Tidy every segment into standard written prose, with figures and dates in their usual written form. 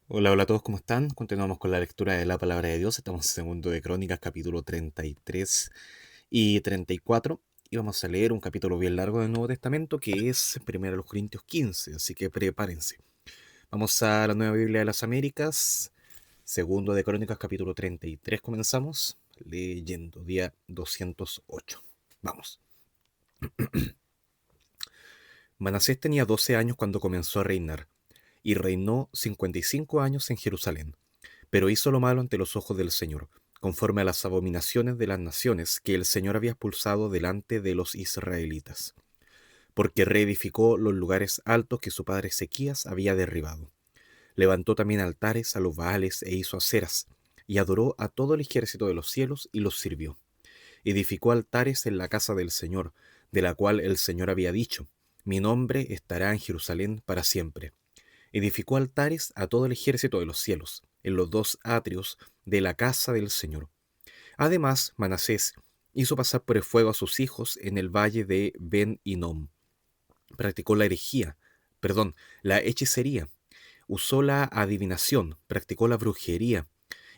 Hola, hola a todos, ¿cómo están? Continuamos con la lectura de la palabra de Dios. Estamos en segundo de Crónicas, capítulo 33 y 34. Y vamos a leer un capítulo bien largo del Nuevo Testamento que es 1 Corintios 15, así que prepárense. Vamos a la Nueva Biblia de las Américas, segundo de Crónicas, capítulo 33. Comenzamos leyendo, día 208. Vamos. Manasés tenía 12 años cuando comenzó a reinar, y reinó 55 años en Jerusalén. Pero hizo lo malo ante los ojos del Señor, conforme a las abominaciones de las naciones que el Señor había expulsado delante de los israelitas, porque reedificó los lugares altos que su padre Ezequías había derribado. Levantó también altares a los Baales e hizo aceras, y adoró a todo el ejército de los cielos y los sirvió. Edificó altares en la casa del Señor, de la cual el Señor había dicho: Mi nombre estará en Jerusalén para siempre. Edificó altares a todo el ejército de los cielos, en los dos atrios de la casa del Señor. Además, Manasés hizo pasar por el fuego a sus hijos en el valle de Ben Hinnom. Practicó la hechicería, usó la adivinación, practicó la brujería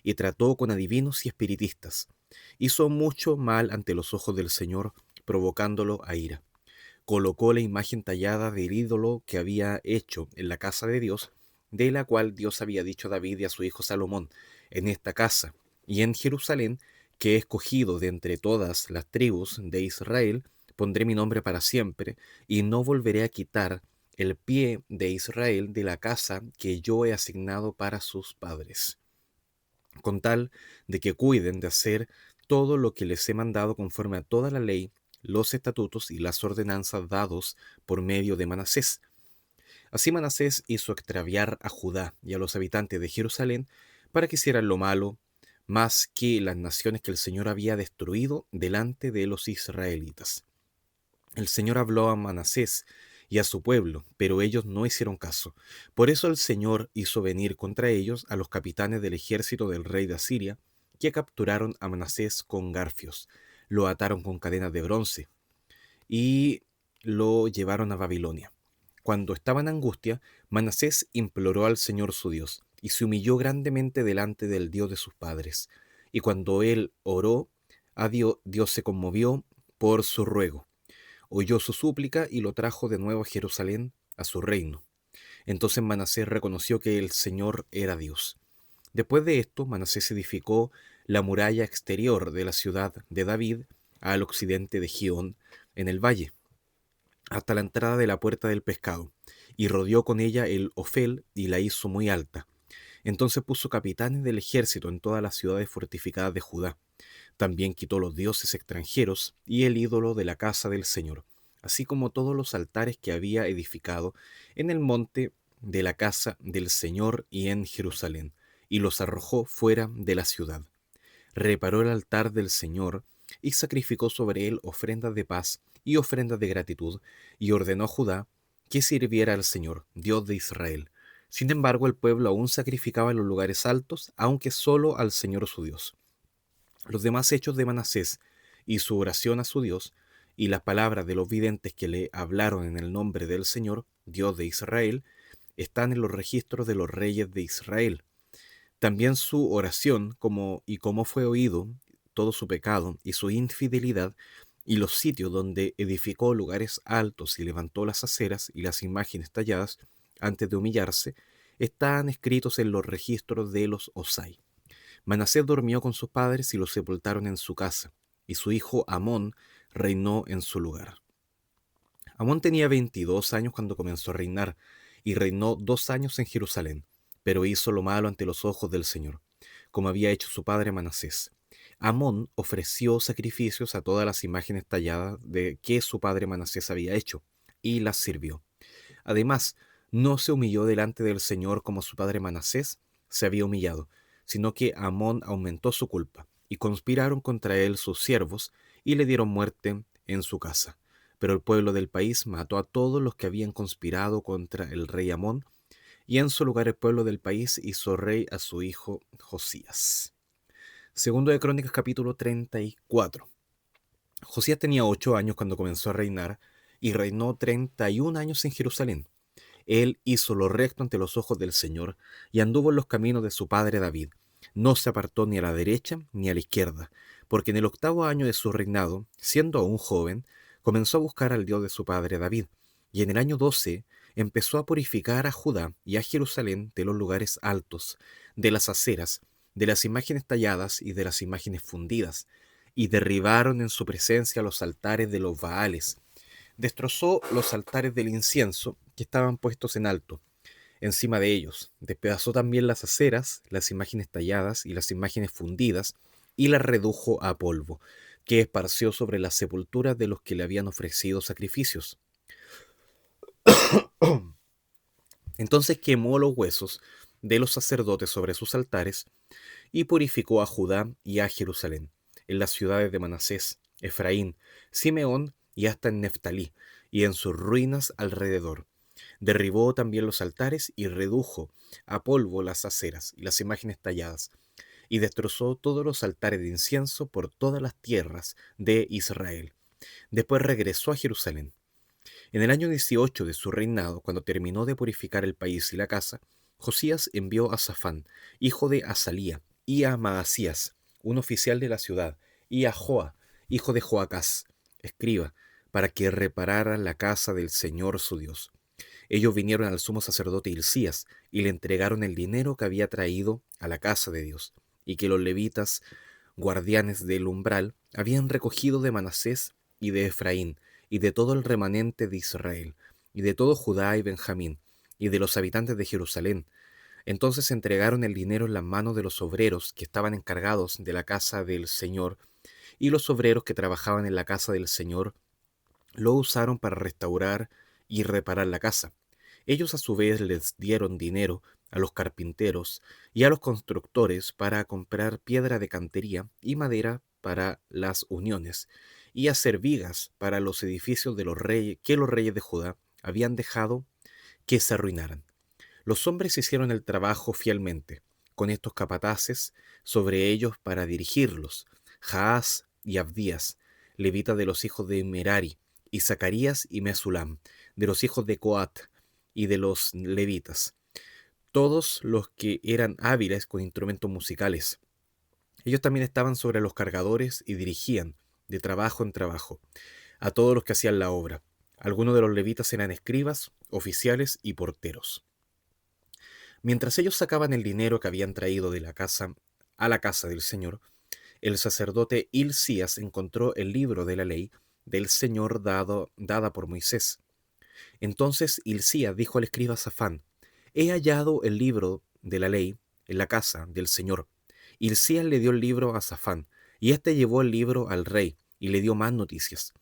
y trató con adivinos y espiritistas. Hizo mucho mal ante los ojos del Señor, provocándolo a ira. Colocó la imagen tallada del ídolo que había hecho en la casa de Dios, de la cual Dios había dicho a David y a su hijo Salomón: En esta casa y en Jerusalén, que he escogido de entre todas las tribus de Israel, pondré mi nombre para siempre, y no volveré a quitar el pie de Israel de la casa que yo he asignado para sus padres, con tal de que cuiden de hacer todo lo que les he mandado conforme a toda la ley, los estatutos y las ordenanzas dados por medio de Manasés. Así Manasés hizo extraviar a Judá y a los habitantes de Jerusalén para que hicieran lo malo, más que las naciones que el Señor había destruido delante de los israelitas. El Señor habló a Manasés y a su pueblo, pero ellos no hicieron caso. Por eso el Señor hizo venir contra ellos a los capitanes del ejército del rey de Asiria, que capturaron a Manasés con garfios, lo ataron con cadenas de bronce y lo llevaron a Babilonia. Cuando estaba en angustia, Manasés imploró al Señor su Dios y se humilló grandemente delante del Dios de sus padres. Y cuando él oró a Dios, Dios se conmovió por su ruego, oyó su súplica y lo trajo de nuevo a Jerusalén, a su reino. Entonces Manasés reconoció que el Señor era Dios. Después de esto, Manasés edificó la muralla exterior de la ciudad de David al occidente de Gihón, en el valle, hasta la entrada de la puerta del pescado, y rodeó con ella el Ofel y la hizo muy alta. Entonces puso capitanes del ejército en todas las ciudades fortificadas de Judá. También quitó los dioses extranjeros y el ídolo de la casa del Señor, así como todos los altares que había edificado en el monte de la casa del Señor y en Jerusalén, y los arrojó fuera de la ciudad. Reparó el altar del Señor y sacrificó sobre él ofrendas de paz y ofrendas de gratitud, y ordenó a Judá que sirviera al Señor, Dios de Israel. Sin embargo, el pueblo aún sacrificaba en los lugares altos, aunque solo al Señor su Dios. Los demás hechos de Manasés y su oración a su Dios, y las palabras de los videntes que le hablaron en el nombre del Señor, Dios de Israel, están en los registros de los reyes de Israel. También su oración, cómo fue oído, todo su pecado y su infidelidad, y los sitios donde edificó lugares altos y levantó las aceras y las imágenes talladas antes de humillarse, están escritos en los registros de los Osai. Manasés durmió con sus padres y los sepultaron en su casa, y su hijo Amón reinó en su lugar. Amón tenía 22 años cuando comenzó a reinar, y reinó 2 años en Jerusalén, pero hizo lo malo ante los ojos del Señor, como había hecho su padre Manasés. Amón ofreció sacrificios a todas las imágenes talladas de que su padre Manasés había hecho, y las sirvió. Además, no se humilló delante del Señor como su padre Manasés se había humillado, sino que Amón aumentó su culpa, y conspiraron contra él sus siervos, y le dieron muerte en su casa. Pero el pueblo del país mató a todos los que habían conspirado contra el rey Amón, y en su lugar el pueblo del país hizo rey a su hijo Josías. Segundo de Crónicas capítulo 34. Josías tenía 8 años cuando comenzó a reinar, y reinó 31 años en Jerusalén. Él hizo lo recto ante los ojos del Señor y anduvo en los caminos de su padre David. No se apartó ni a la derecha ni a la izquierda, porque en el 8.º año de su reinado, siendo aún joven, comenzó a buscar al Dios de su padre David, y en el año 12 empezó a purificar a Judá y a Jerusalén de los lugares altos, de las aceras, de las imágenes talladas y de las imágenes fundidas, y derribaron en su presencia los altares de los Baales. Destrozó los altares del incienso que estaban puestos en alto, encima de ellos. Despedazó también las aceras, las imágenes talladas y las imágenes fundidas, y las redujo a polvo, que esparció sobre las sepulturas de los que le habían ofrecido sacrificios. Entonces quemó los huesos de los sacerdotes sobre sus altares y purificó a Judá y a Jerusalén, en las ciudades de Manasés, Efraín, Simeón y hasta en Neftalí, y en sus ruinas alrededor. Derribó también los altares y redujo a polvo las aceras y las imágenes talladas, y destrozó todos los altares de incienso por todas las tierras de Israel. Después regresó a Jerusalén. En el año 18 de su reinado, cuando terminó de purificar el país y la casa, Josías envió a Safán, hijo de Azalía, y a Maasías, un oficial de la ciudad, y a Joa, hijo de Joacás, escriba, para que repararan la casa del Señor su Dios. Ellos vinieron al sumo sacerdote Hilcías y le entregaron el dinero que había traído a la casa de Dios, y que los levitas, guardianes del umbral, habían recogido de Manasés y de Efraín, y de todo el remanente de Israel, y de todo Judá y Benjamín, y de los habitantes de Jerusalén. Entonces entregaron el dinero en las manos de los obreros que estaban encargados de la casa del Señor, y los obreros que trabajaban en la casa del Señor lo usaron para restaurar y reparar la casa. Ellos a su vez les dieron dinero a los carpinteros y a los constructores para comprar piedra de cantería y madera para las uniones, y hacer vigas para los edificios de los reyes que los reyes de Judá habían dejado que se arruinaran. Los hombres hicieron el trabajo fielmente, con estos capataces sobre ellos para dirigirlos: Jaaz y Abdías, levitas de los hijos de Merari, y Zacarías y Mesulam, de los hijos de Coat y de los levitas, todos los que eran hábiles con instrumentos musicales. Ellos también estaban sobre los cargadores y dirigían, de trabajo en trabajo, a todos los que hacían la obra. Algunos de los levitas eran escribas, oficiales y porteros. Mientras ellos sacaban el dinero que habían traído de la casa a la casa del Señor, el sacerdote Hilcías encontró el libro de la ley del Señor dada por Moisés. Entonces Hilcías dijo al escriba Safán: He hallado el libro de la ley en la casa del Señor. Hilcías le dio el libro a Safán, y éste llevó el libro al rey y le dio más noticias.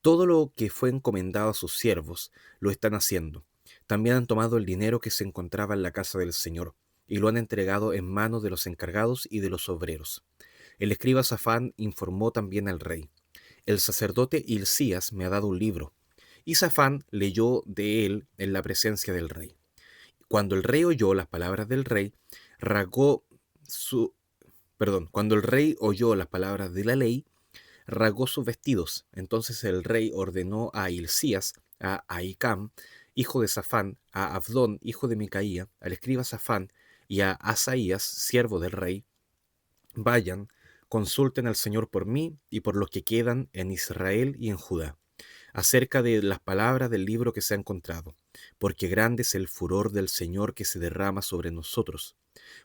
Todo lo que fue encomendado a sus siervos lo están haciendo. También han tomado el dinero que se encontraba en la casa del Señor y lo han entregado en manos de los encargados y de los obreros. El escriba Safán informó también al rey: El sacerdote Hilcías me ha dado un libro. Y Safán leyó de él en la presencia del rey. Cuando el rey oyó las palabras del rey, rasgó su... Cuando el rey oyó las palabras de la ley, rasgó sus vestidos. Entonces el rey ordenó a Hilcías, a Ahicam, hijo de Safán, a Abdón, hijo de Micaía, al escriba Safán, y a Asaías, siervo del rey: Vayan, consulten al Señor por mí y por los que quedan en Israel y en Judá, acerca de las palabras del libro que se ha encontrado, porque grande es el furor del Señor que se derrama sobre nosotros,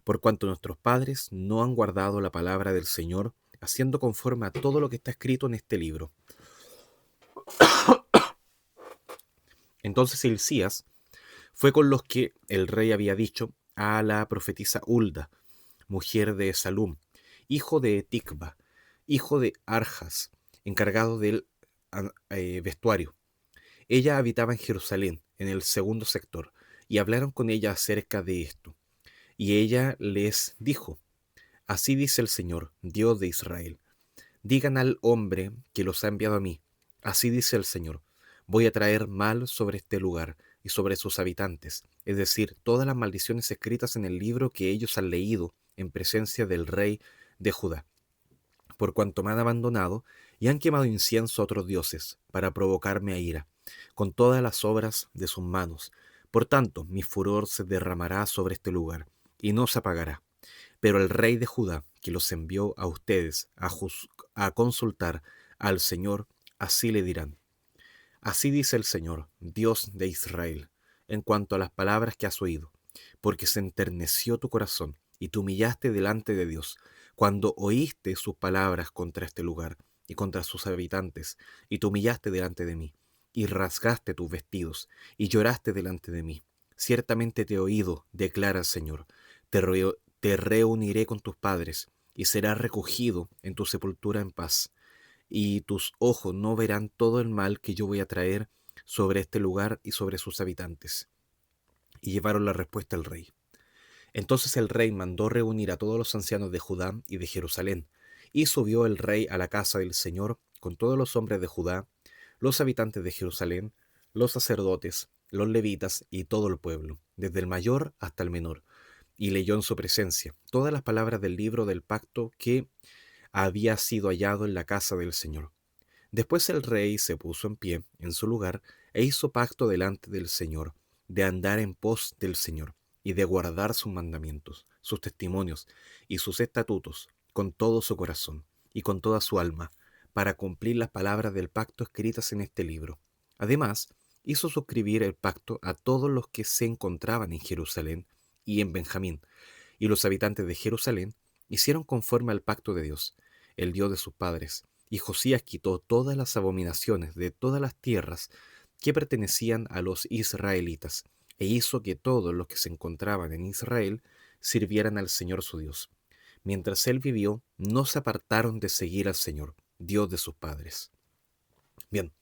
por cuanto nuestros padres no han guardado la palabra del Señor, haciendo conforme a todo lo que está escrito en este libro. Entonces Hilcías fue con los que el rey había dicho a la profetisa Hulda, mujer de Salum, hijo de Ticba, hijo de Arjas, encargado del vestuario. Ella habitaba en Jerusalén, en el segundo sector, y hablaron con ella acerca de esto. Y ella les dijo: Así dice el Señor, Dios de Israel: Digan al hombre que los ha enviado a mí: Así dice el Señor, voy a traer mal sobre este lugar y sobre sus habitantes, es decir, todas las maldiciones escritas en el libro que ellos han leído en presencia del rey de Judá, por cuanto me han abandonado y han quemado incienso a otros dioses para provocarme a ira, con todas las obras de sus manos, Por tanto, mi furor se derramará sobre este lugar, y no se apagará. Pero el rey de Judá, que los envió a ustedes a consultar al Señor, así le dirán: Así dice el Señor, Dios de Israel, en cuanto a las palabras que has oído, porque se enterneció tu corazón y te humillaste delante de Dios, cuando oíste sus palabras contra este lugar y contra sus habitantes, y te humillaste delante de mí, y rasgaste tus vestidos, y lloraste delante de mí. Ciertamente te he oído, declara el Señor, te reuniré con tus padres, y serás recogido en tu sepultura en paz, y tus ojos no verán todo el mal que yo voy a traer sobre este lugar y sobre sus habitantes. Y llevaron la respuesta al rey. Entonces el rey mandó reunir a todos los ancianos de Judá y de Jerusalén, y subió el rey a la casa del Señor con todos los hombres de Judá, los habitantes de Jerusalén, los sacerdotes, los levitas y todo el pueblo, desde el mayor hasta el menor, y leyó en su presencia todas las palabras del libro del pacto que había sido hallado en la casa del Señor. Después el rey se puso en pie en su lugar e hizo pacto delante del Señor, de andar en pos del Señor y de guardar sus mandamientos, sus testimonios y sus estatutos con todo su corazón y con toda su alma, para cumplir las palabras del pacto escritas en este libro. Además, hizo suscribir el pacto a todos los que se encontraban en Jerusalén y en Benjamín, y los habitantes de Jerusalén hicieron conforme al pacto de Dios, el Dios de sus padres. Y Josías quitó todas las abominaciones de todas las tierras que pertenecían a los israelitas, e hizo que todos los que se encontraban en Israel sirvieran al Señor su Dios. Mientras él vivió, no se apartaron de seguir al Señor, Dios de sus padres. Bien,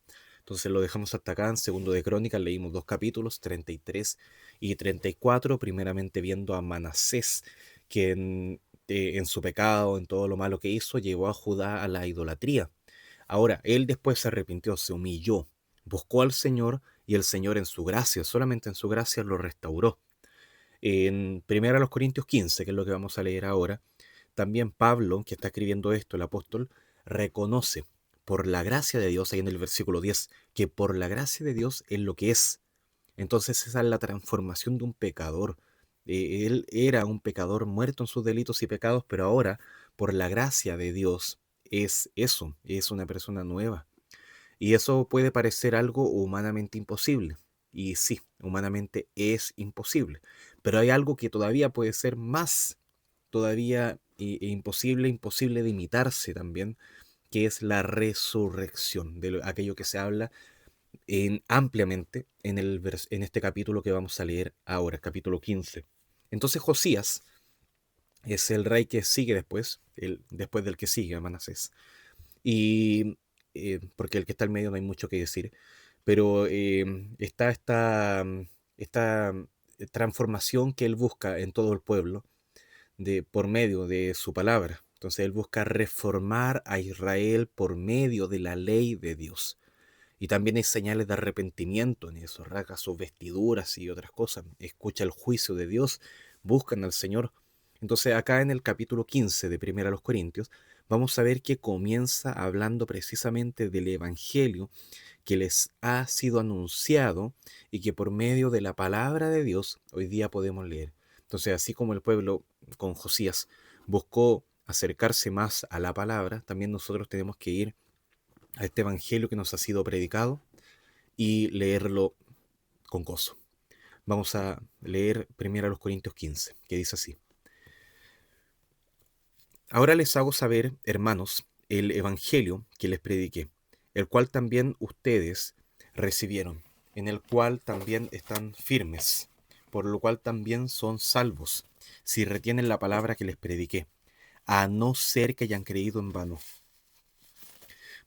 entonces lo dejamos hasta acá. En segundo de Crónicas leímos 2 capítulos, 33 y 34, primeramente viendo a Manasés, que en su pecado, en todo lo malo que hizo, llevó a Judá a la idolatría. Ahora, él después se arrepintió, se humilló, buscó al Señor, y el Señor en su gracia, solamente en su gracia, lo restauró. En 1 Corintios 15, que es lo que vamos a leer ahora, también Pablo, que está escribiendo esto, el apóstol, reconoce por la gracia de Dios, ahí en el versículo 10, que por la gracia de Dios es lo que es. Entonces esa es la transformación de un pecador. Él era un pecador muerto en sus delitos y pecados, pero ahora, por la gracia de Dios, es eso, es una persona nueva. Y eso puede parecer algo humanamente imposible. Y sí, humanamente es imposible. Pero hay algo que todavía puede ser más, todavía imposible de imitarse también, que es la resurrección, de aquello que se habla ampliamente en este capítulo que vamos a leer ahora, capítulo 15. Entonces Josías es el rey que sigue después, después del que sigue a Manasés. Y porque el que está al medio no hay mucho que decir, pero está esta transformación que él busca en todo el pueblo por medio de su palabra. Entonces él busca reformar a Israel por medio de la ley de Dios. Y también hay señales de arrepentimiento en eso, rasga sus vestiduras y otras cosas, escucha el juicio de Dios, buscan al Señor. Entonces acá en el capítulo 15 de Primera a los Corintios, vamos a ver que comienza hablando precisamente del Evangelio que les ha sido anunciado y que por medio de la palabra de Dios hoy día podemos leer. Entonces, así como el pueblo con Josías buscó acercarse más a la palabra, también nosotros tenemos que ir a este evangelio que nos ha sido predicado y leerlo con gozo. Vamos a leer primero a los Corintios 15, que dice así: Ahora les hago saber, hermanos, el evangelio que les prediqué, el cual también ustedes recibieron, en el cual también están firmes, por lo cual también son salvos, si retienen la palabra que les prediqué, a no ser que hayan creído en vano.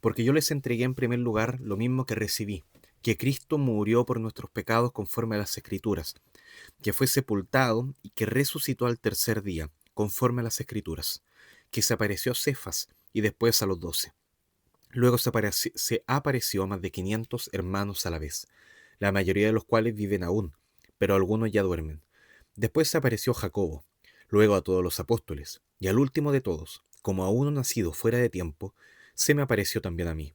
Porque yo les entregué en primer lugar lo mismo que recibí, que Cristo murió por nuestros pecados conforme a las Escrituras, que fue sepultado y que resucitó al tercer día, conforme a las Escrituras, que se apareció a Cefas y después a los 12. Luego se apareció a más de 500 hermanos a la vez, la mayoría de los cuales viven aún, pero algunos ya duermen. Después se apareció Jacobo, luego a todos los apóstoles, y al último de todos, como a uno nacido fuera de tiempo, se me apareció también a mí,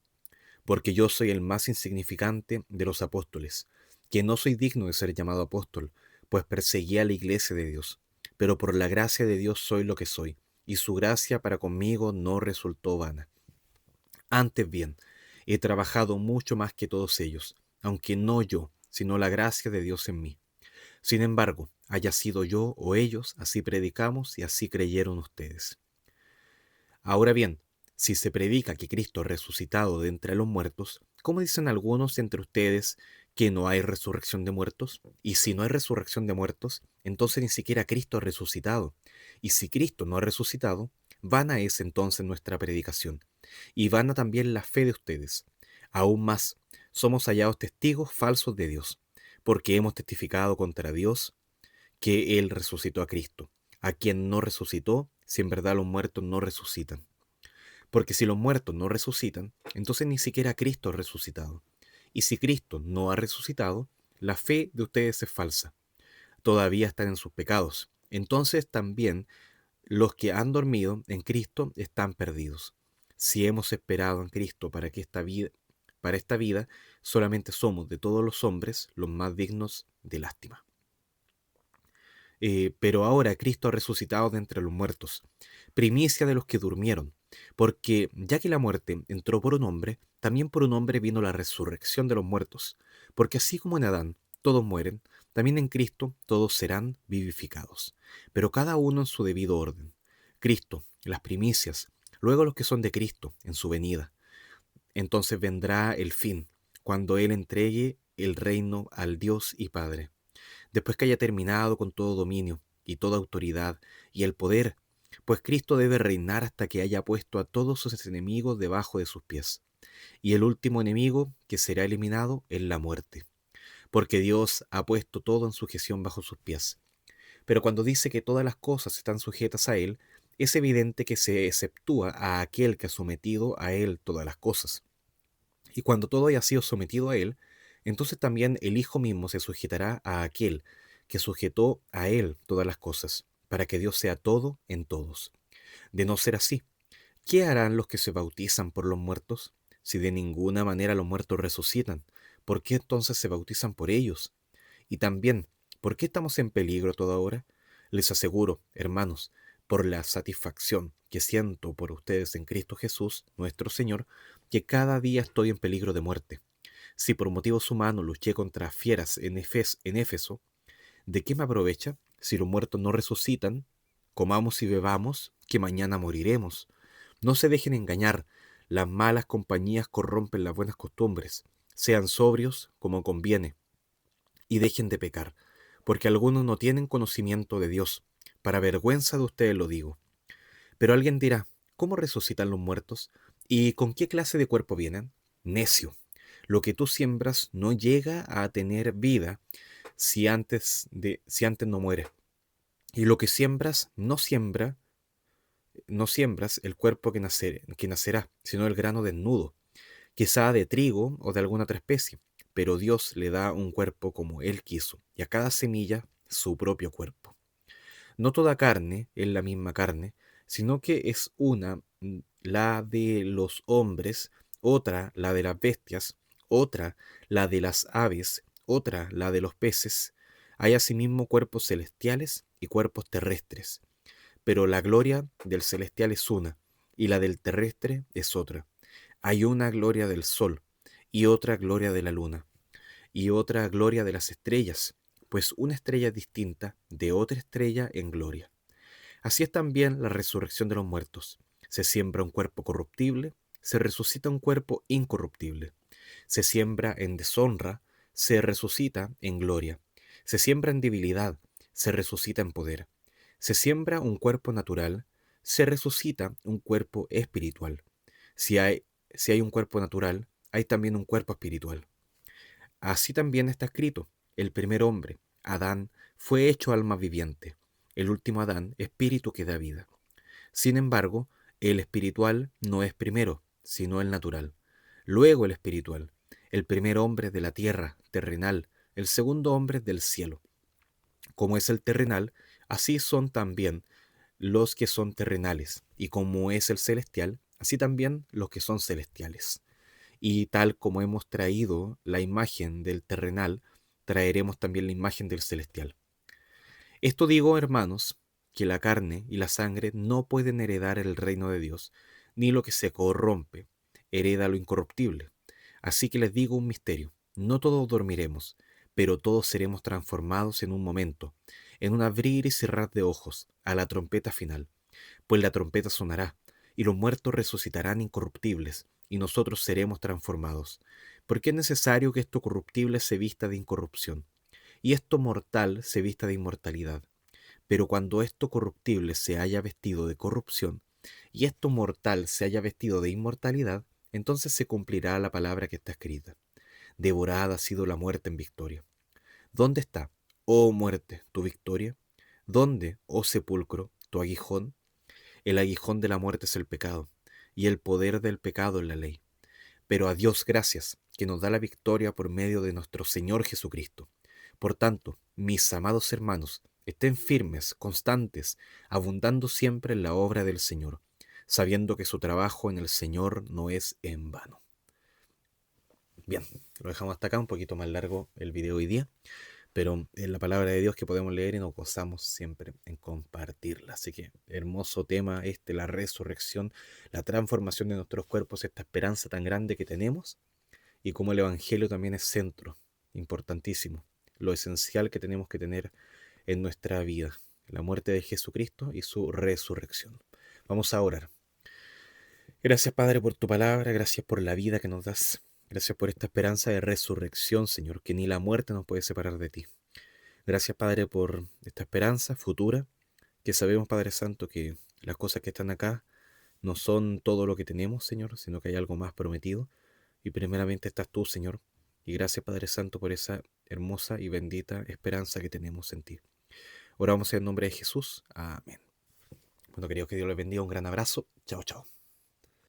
porque yo soy el más insignificante de los apóstoles, que no soy digno de ser llamado apóstol, pues perseguí a la iglesia de Dios. Pero por la gracia de Dios soy lo que soy, y su gracia para conmigo no resultó vana. Antes bien, he trabajado mucho más que todos ellos, aunque no yo, sino la gracia de Dios en mí. Sin embargo, haya sido yo o ellos, así predicamos y así creyeron ustedes. Ahora bien, si se predica que Cristo ha resucitado de entre los muertos, ¿cómo dicen algunos entre ustedes que no hay resurrección de muertos? Y si no hay resurrección de muertos, entonces ni siquiera Cristo ha resucitado. Y si Cristo no ha resucitado, vana es entonces nuestra predicación, y vana también la fe de ustedes. Aún más, somos hallados testigos falsos de Dios, porque hemos testificado contra Dios que Él resucitó a Cristo, a quien no resucitó, si en verdad los muertos no resucitan. Porque si los muertos no resucitan, entonces ni siquiera Cristo ha resucitado. Y si Cristo no ha resucitado, la fe de ustedes es falsa. Todavía están en sus pecados. Entonces también los que han dormido en Cristo están perdidos. Si hemos esperado en Cristo para esta vida, solamente somos de todos los hombres los más dignos de lástima. Pero ahora Cristo ha resucitado de entre los muertos, primicia de los que durmieron, porque ya que la muerte entró por un hombre, también por un hombre vino la resurrección de los muertos, porque así como en Adán todos mueren, también en Cristo todos serán vivificados, pero cada uno en su debido orden. Cristo, las primicias, luego los que son de Cristo en su venida. Entonces vendrá el fin, cuando Él entregue el reino al Dios y Padre después que haya terminado con todo dominio y toda autoridad y el poder, pues Cristo debe reinar hasta que haya puesto a todos sus enemigos debajo de sus pies. Y el último enemigo que será eliminado es la muerte, porque Dios ha puesto todo en sujeción bajo sus pies. Pero cuando dice que todas las cosas están sujetas a Él, es evidente que se exceptúa a aquel que ha sometido a Él todas las cosas. Y cuando todo haya sido sometido a Él, entonces también el Hijo mismo se sujetará a aquel que sujetó a Él todas las cosas, para que Dios sea todo en todos. De no ser así, ¿qué harán los que se bautizan por los muertos? Si de ninguna manera los muertos resucitan, ¿por qué entonces se bautizan por ellos? Y también, ¿por qué estamos en peligro toda hora? Les aseguro, hermanos, por la satisfacción que siento por ustedes en Cristo Jesús, nuestro Señor, que cada día estoy en peligro de muerte. Si por motivos humanos luché contra fieras en Éfeso, ¿de qué me aprovecha? Si los muertos no resucitan, comamos y bebamos, que mañana moriremos. No se dejen engañar, las malas compañías corrompen las buenas costumbres. Sean sobrios como conviene y dejen de pecar, porque algunos no tienen conocimiento de Dios. Para vergüenza de ustedes lo digo. Pero alguien dirá, ¿cómo resucitan los muertos? ¿Y con qué clase de cuerpo vienen? Necio. Lo que tú siembras no llega a tener vida si antes no muere. Y lo que siembras no siembras el cuerpo que nacerá, sino el grano desnudo, quizá de trigo o de alguna otra especie, pero Dios le da un cuerpo como Él quiso, y a cada semilla su propio cuerpo. No toda carne es la misma carne, sino que es una la de los hombres, otra la de las bestias, otra la de las aves, otra la de los peces. Hay asimismo cuerpos celestiales y cuerpos terrestres, pero la gloria del celestial es una, y la del terrestre es otra. Hay una gloria del sol, y otra gloria de la luna, y otra gloria de las estrellas, pues una estrella es distinta de otra estrella en gloria. Así es también la resurrección de los muertos. Se siembra un cuerpo corruptible, se resucita un cuerpo incorruptible. Se siembra en deshonra, se resucita en gloria. Se siembra en debilidad, se resucita en poder. Se siembra un cuerpo natural, se resucita un cuerpo espiritual. Si hay un cuerpo natural, hay también un cuerpo espiritual. Así también está escrito, el primer hombre, Adán, fue hecho alma viviente, el último Adán, espíritu que da vida. Sin embargo, el espiritual no es primero, sino el natural. Luego el espiritual, el primer hombre de la tierra, terrenal, el segundo hombre del cielo. Como es el terrenal, así son también los que son terrenales, y como es el celestial, así también los que son celestiales. Y tal como hemos traído la imagen del terrenal, traeremos también la imagen del celestial. Esto digo, hermanos, que la carne y la sangre no pueden heredar el reino de Dios, ni lo que se corrompe hereda lo incorruptible. Así que les digo un misterio: no todos dormiremos, pero todos seremos transformados en un momento, en un abrir y cerrar de ojos, a la trompeta final. Pues la trompeta sonará, y los muertos resucitarán incorruptibles, y nosotros seremos transformados. Porque es necesario que esto corruptible se vista de incorrupción, y esto mortal se vista de inmortalidad. Pero cuando esto corruptible se haya vestido de corrupción, y esto mortal se haya vestido de inmortalidad, entonces se cumplirá la palabra que está escrita: devorada ha sido la muerte en victoria. ¿Dónde está, oh muerte, tu victoria? ¿Dónde, oh sepulcro, tu aguijón? El aguijón de la muerte es el pecado, y el poder del pecado es la ley. Pero a Dios gracias, que nos da la victoria por medio de nuestro Señor Jesucristo. Por tanto, mis amados hermanos, estén firmes, constantes, abundando siempre en la obra del Señor, sabiendo que su trabajo en el Señor no es en vano. Bien, lo dejamos hasta acá, un poquito más largo el video hoy día, pero es la palabra de Dios que podemos leer y nos gozamos siempre en compartirla. Así que hermoso tema este, la resurrección, la transformación de nuestros cuerpos, esta esperanza tan grande que tenemos, y como el Evangelio también es centro, importantísimo, lo esencial que tenemos que tener en nuestra vida, la muerte de Jesucristo y su resurrección. Vamos a orar. Gracias, Padre, por tu palabra, gracias por la vida que nos das, gracias por esta esperanza de resurrección, Señor, que ni la muerte nos puede separar de ti. Gracias, Padre, por esta esperanza futura, que sabemos, Padre Santo, que las cosas que están acá no son todo lo que tenemos, Señor, sino que hay algo más prometido. Y primeramente estás tú, Señor. Y gracias, Padre Santo, por esa hermosa y bendita esperanza que tenemos en ti. Oramos en el nombre de Jesús. Amén. Bueno, queridos, que Dios les bendiga. Un gran abrazo. Chao, chao.